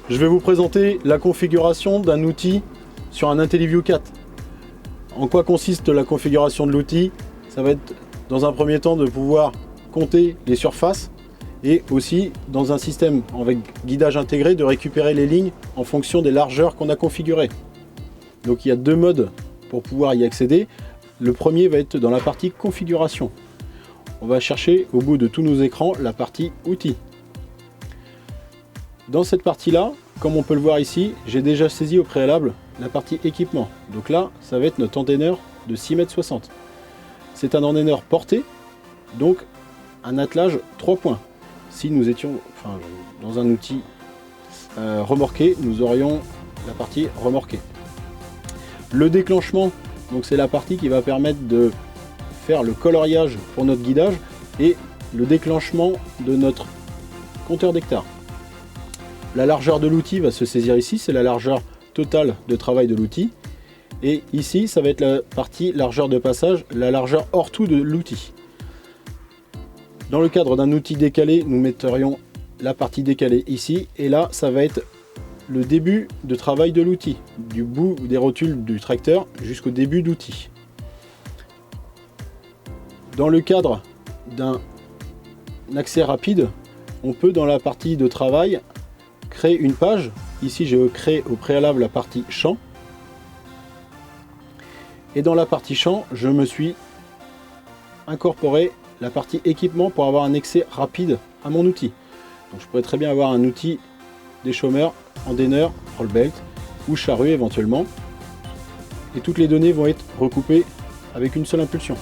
Je vais vous présenter la configuration d'un outil sur un IntelliView 4. En quoi consiste la configuration de l'outil? Ça va être dans un premier temps de pouvoir compter les surfaces et aussi dans un système avec guidage intégré de récupérer les lignes en fonction des largeurs qu'on a configurées. Donc il y a deux modes pour pouvoir y accéder. Le premier va être dans la partie configuration. On va chercher au bout de tous nos écrans la partie outils. Dans cette partie-là, comme on peut le voir ici, j'ai déjà saisi au préalable la partie équipement. Donc là, ça va être notre anteneur de 6,60 m. C'est un anteneur porté, donc un attelage 3 points. Si nous étions dans un outil remorqué, nous aurions la partie remorquée. Le déclenchement, donc c'est la partie qui va permettre de faire le coloriage pour notre guidage et le déclenchement de notre compteur d'hectares. La largeur de l'outil va se saisir ici, c'est la largeur totale de travail de l'outil. Et ici, ça va être la partie largeur de passage, la largeur hors tout de l'outil. Dans le cadre d'un outil décalé, nous metterions la partie décalée ici. Et là, ça va être le début de travail de l'outil, du bout des rotules du tracteur jusqu'au début d'outil. Dans le cadre d'un accès rapide, on peut dans la partie de travail créer une page. Ici, je crée au préalable la partie champ. Et dans la partie champ, je me suis incorporé la partie équipement pour avoir un accès rapide à mon outil. Donc je pourrais très bien avoir un outil déchômeur, endaineur, roll belt ou charrue éventuellement. Et toutes les données vont être recoupées avec une seule impulsion.